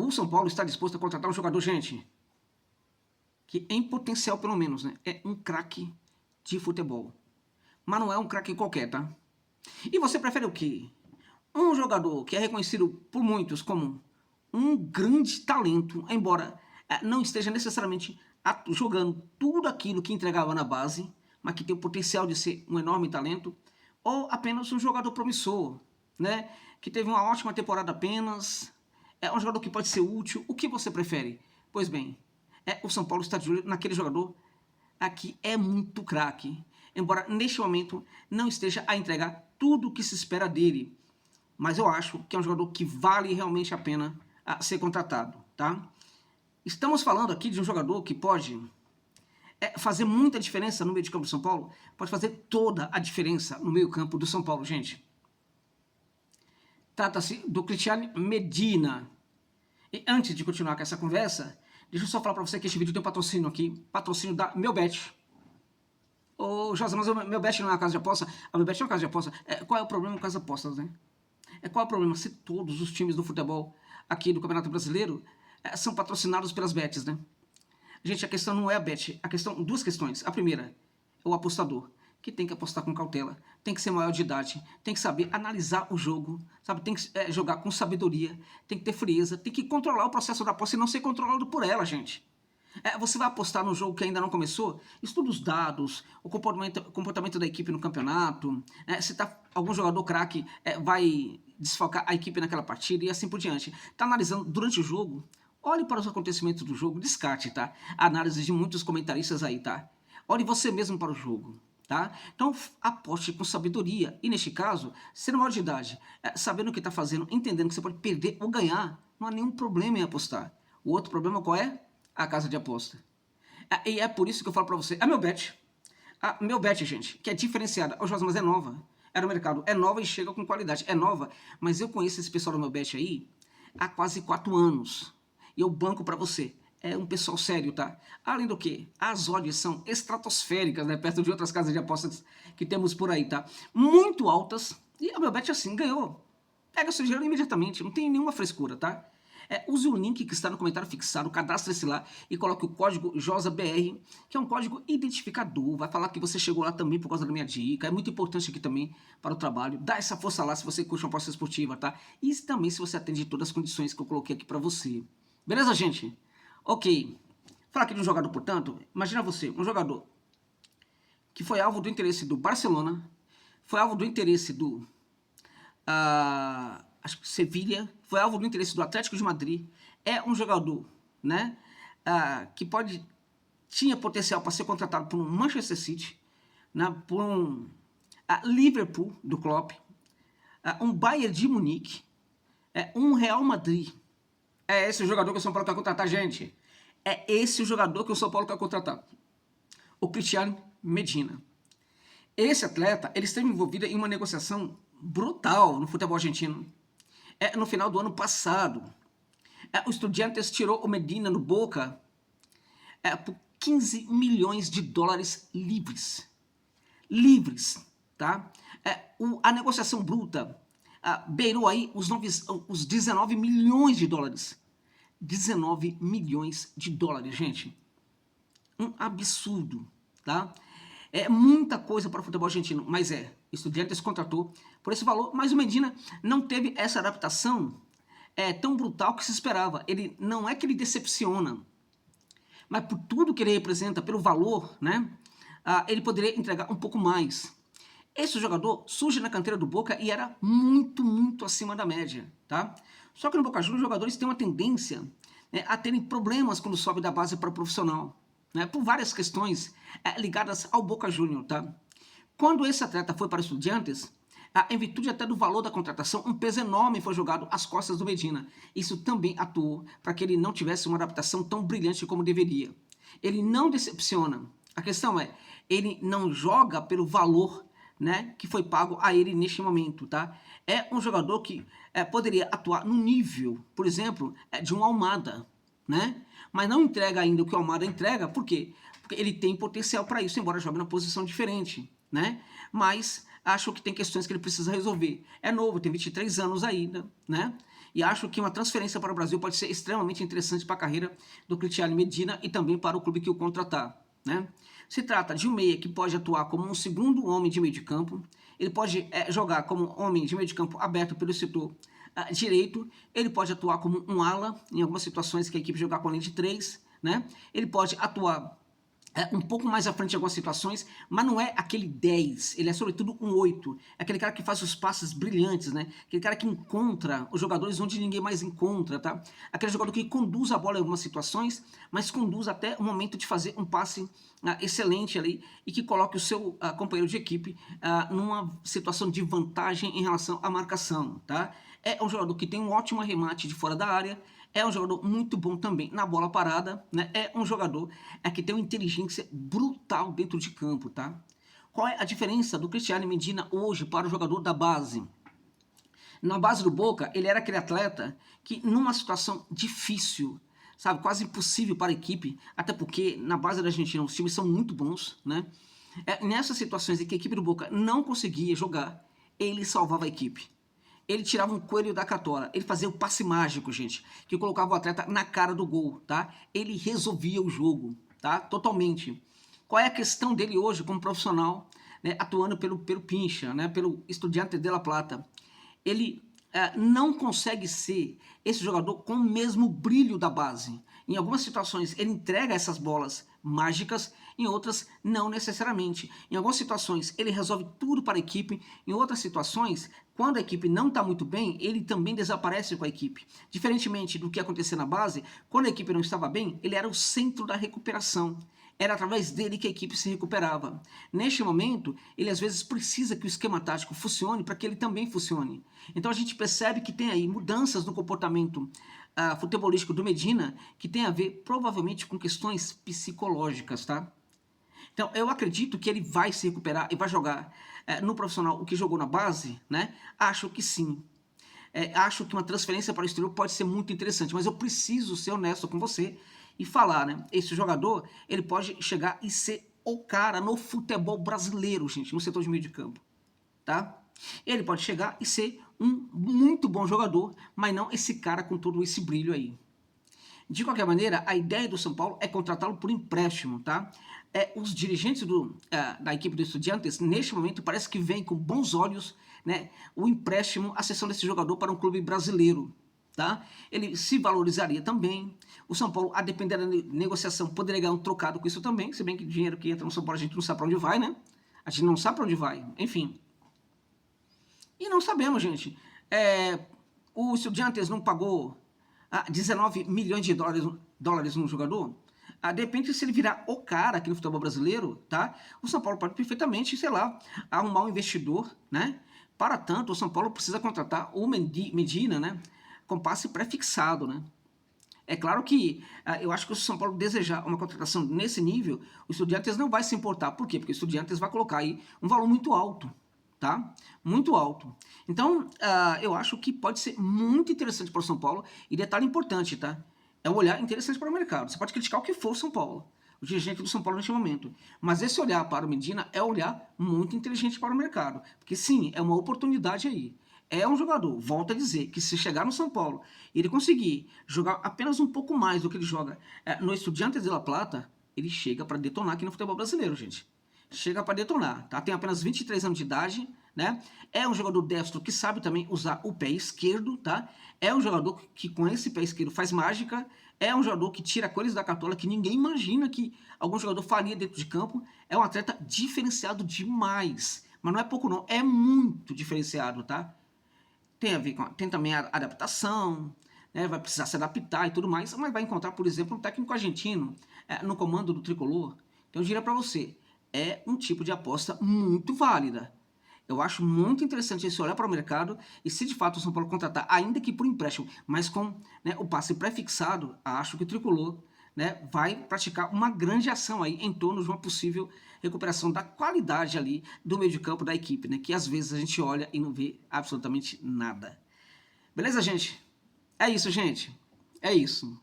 o São Paulo está disposto a contratar um jogador, gente, que em potencial, pelo menos, né, é um craque de futebol. Mas não é um craque qualquer, tá? E você prefere o quê? Um jogador que é reconhecido por muitos como um grande talento, embora não esteja necessariamente jogando tudo aquilo que entregava na base, mas que tem o potencial de ser um enorme talento, ou apenas um jogador promissor, né? Que teve uma ótima temporada apenas, é um jogador que pode ser útil. O que você prefere? Pois bem, o São Paulo está de olho naquele jogador que é muito craque, embora neste momento não esteja a entregar tudo o que se espera dele. Mas eu acho que é um jogador que vale realmente a pena ser contratado, tá? Estamos falando aqui de um jogador que pode fazer muita diferença no meio de campo do São Paulo, pode fazer toda a diferença no meio campo do São Paulo, gente. Trata-se do Cristiano Medina. E antes de continuar com essa conversa, deixa eu só falar para você que este vídeo tem um patrocínio aqui, patrocínio da Melbet. Ô, Josa, mas o Melbet não é uma casa de aposta? A Melbet é uma casa de aposta. Qual é o problema com as apostas, né? Qual é o problema? Se todos os times do futebol aqui do Campeonato Brasileiro são patrocinados pelas bets, né? Gente, a questão não é a bet, a questão, duas questões. A primeira é o apostador, que tem que apostar com cautela, tem que ser maior de idade, tem que saber analisar o jogo, sabe? Tem que jogar com sabedoria, tem que ter frieza, tem que controlar o processo da aposta e não ser controlado por ela, gente. Você vai apostar no jogo que ainda não começou? Estuda os dados, o comportamento da equipe no campeonato, se algum jogador craque vai desfocar a equipe naquela partida e assim por diante. Está analisando durante o jogo? Olhe para os acontecimentos do jogo, descarte, tá? A análise de muitos comentaristas aí, tá? Olhe você mesmo para o jogo, tá? Então, aposte com sabedoria. E neste caso, sendo maior de idade, sabendo o que está fazendo, entendendo que você pode perder ou ganhar, não há nenhum problema em apostar. O outro problema qual é? A casa de aposta. E é por isso que eu falo para você, a Melbet, gente, que é diferenciada. Ô, Josa, mas é nova. É no mercado, é nova e chega com qualidade. É nova, mas eu conheço esse pessoal do Melbet aí há quase 4 anos. E eu banco para você. É um pessoal sério, tá? Além do que, as odds são estratosféricas, né? Perto de outras casas de apostas que temos por aí, tá? Muito altas. E a Melbet, assim, ganhou. Pega o seu dinheiro imediatamente, não tem nenhuma frescura, tá? Use o link que está no comentário fixado, cadastre-se lá e coloque o código JOSABR, que é um código identificador, vai falar que você chegou lá também por causa da minha dica, é muito importante aqui também para o trabalho, dá essa força lá se você curte uma aposta esportiva, tá? E também se você atende todas as condições que eu coloquei aqui para você. Beleza, gente? Ok. Falar aqui de um jogador, portanto, imagina você, um jogador que foi alvo do interesse do Barcelona, foi alvo do interesse do acho que Sevilha, foi alvo do interesse do Atlético de Madrid, é um jogador, né, que tinha potencial para ser contratado por um Manchester City, né, por um Liverpool do Klopp, um Bayern de Munique, um Real Madrid. É esse o jogador que o São Paulo quer contratar, gente. É esse o jogador que o São Paulo quer contratar. O Cristiano Medina. Esse atleta, ele esteve envolvido em uma negociação brutal no futebol argentino. No final do ano passado, o Estudiantes tirou o Medina no Boca por 15 milhões de dólares livres. Livres, tá? A negociação bruta beirou aí os 19 milhões de dólares. 19 milhões de dólares, gente. Um absurdo, tá? É muita coisa para o futebol argentino, mas Estudiantes contratou por esse valor, mas o Medina não teve essa adaptação tão brutal que se esperava. Ele não é que ele decepciona, mas por tudo que ele representa, pelo valor, né, ele poderia entregar um pouco mais. Esse jogador surge na canteira do Boca e era muito, muito acima da média, tá? Só que no Boca Juniors os jogadores têm uma tendência a terem problemas quando sobe da base para o profissional, né, por várias questões ligadas ao Boca Juniors, tá? Quando esse atleta foi para o Estudiantes, em virtude até do valor da contratação, um peso enorme foi jogado às costas do Medina. Isso também atuou para que ele não tivesse uma adaptação tão brilhante como deveria. Ele não decepciona. A questão é, ele não joga pelo valor, né, que foi pago a ele neste momento, tá? É um jogador que poderia atuar no nível, por exemplo, de um Almada, né? Mas não entrega ainda o que o Almada entrega, por quê? Porque ele tem potencial para isso, embora jogue numa posição diferente, né? Mas acho que tem questões que ele precisa resolver. É novo, tem 23 anos ainda, né? e acho que uma transferência para o Brasil pode ser extremamente interessante para a carreira do Cristiano Medina e também para o clube que o contratar, né? Se trata de um meia que pode atuar como um segundo homem de meio de campo, ele pode jogar como homem de meio de campo aberto pelo setor direito, ele pode atuar como um ala, em algumas situações que a equipe jogar com a linha de 3, né? Ele pode atuar um pouco mais à frente em algumas situações, mas não é aquele 10, ele é sobretudo um 8, é aquele cara que faz os passes brilhantes, né? Aquele cara que encontra os jogadores onde ninguém mais encontra, tá? Aquele jogador que conduz a bola em algumas situações, mas conduz até o momento de fazer um passe excelente ali e que coloque o seu companheiro de equipe numa situação de vantagem em relação à marcação, tá? É um jogador que tem um ótimo arremate de fora da área, é um jogador muito bom também na bola parada, né? É um jogador que tem uma inteligência brutal dentro de campo, tá? Qual é a diferença do Cristiano Medina hoje para o jogador da base? Na base do Boca, ele era aquele atleta que numa situação difícil, sabe, quase impossível para a equipe, até porque na base da Argentina os times são muito bons, né? Nessas situações em que a equipe do Boca não conseguia jogar, ele salvava a equipe. Ele tirava um coelho da cartola, ele fazia o passe mágico, gente, que colocava o atleta na cara do gol, tá? Ele resolvia o jogo, tá? Totalmente. Qual é a questão dele hoje como profissional, né, atuando pelo Pincha, né, pelo Estudiantes de La Plata? Ele não consegue ser esse jogador com o mesmo brilho da base. Em algumas situações ele entrega essas bolas mágicas, em outras não necessariamente. Em algumas situações ele resolve tudo para a equipe, em outras situações, quando a equipe não está muito bem, ele também desaparece com a equipe. Diferentemente do que acontecia na base, quando a equipe não estava bem, ele era o centro da recuperação. Era através dele que a equipe se recuperava. Neste momento, ele às vezes precisa que o esquema tático funcione para que ele também funcione. Então a gente percebe que tem aí mudanças no comportamento futebolístico do Medina que tem a ver provavelmente com questões psicológicas, tá? Então eu acredito que ele vai se recuperar e vai jogar no profissional o que jogou na base, né? Acho que sim. Acho que uma transferência para o exterior pode ser muito interessante, mas eu preciso ser honesto com você e falar, né? Esse jogador, ele pode chegar e ser o cara no futebol brasileiro, gente, no setor de meio de campo, tá? Ele pode chegar e ser um muito bom jogador, mas não esse cara com todo esse brilho aí. De qualquer maneira, a ideia do São Paulo é contratá-lo por empréstimo, tá? Os dirigentes da equipe do Estudiantes, neste momento, parece que veem com bons olhos, né, o empréstimo, a cessão desse jogador para um clube brasileiro, tá? Ele se valorizaria também. O São Paulo, a depender da negociação, poderia ganhar um trocado com isso também, se bem que o dinheiro que entra no São Paulo a gente não sabe para onde vai, né? A gente não sabe para onde vai, enfim. E não sabemos, gente. O Estudiantes não pagou 19 milhões de dólares num jogador? De repente, se ele virar o cara aqui no futebol brasileiro, tá? O São Paulo pode perfeitamente, sei lá, arrumar um investidor, né? Para tanto, o São Paulo precisa contratar o Medina, né? Com passe pré-fixado, né? É claro que eu acho que se o São Paulo desejar uma contratação nesse nível, o Estudiantes não vai se importar. Por quê? Porque o Estudiantes vai colocar aí um valor muito alto, tá? Muito alto. Então, eu acho que pode ser muito interessante para o São Paulo. E detalhe importante, tá? É um olhar interessante para o mercado. Você pode criticar o que for o São Paulo, o dirigente do São Paulo neste momento. Mas esse olhar para o Medina é um olhar muito inteligente para o mercado. Porque sim, é uma oportunidade aí. É um jogador, volto a dizer, que se chegar no São Paulo e ele conseguir jogar apenas um pouco mais do que ele joga no Estudiantes de La Plata, ele chega para detonar aqui no futebol brasileiro, gente. Chega para detonar, tá? Tem apenas 23 anos de idade, né? É um jogador destro que sabe também usar o pé esquerdo, tá? É um jogador que com esse pé esquerdo faz mágica, é um jogador que tira coisas da cartola que ninguém imagina que algum jogador faria dentro de campo. É um atleta diferenciado demais, mas não é pouco não, é muito diferenciado, tá? Tem também a adaptação, né? Vai precisar se adaptar e tudo mais, mas vai encontrar, por exemplo, um técnico argentino no comando do Tricolor. Então eu diria para você, é um tipo de aposta muito válida. Eu acho muito interessante esse olhar para o mercado e se de fato o São Paulo contratar, ainda que por empréstimo, mas com o passe pré-fixado, acho que o Tricolor vai praticar uma grande ação aí em torno de uma possível recuperação da qualidade ali do meio de campo da equipe, né? Que às vezes a gente olha e não vê absolutamente nada. Beleza, gente? É isso, gente. É isso.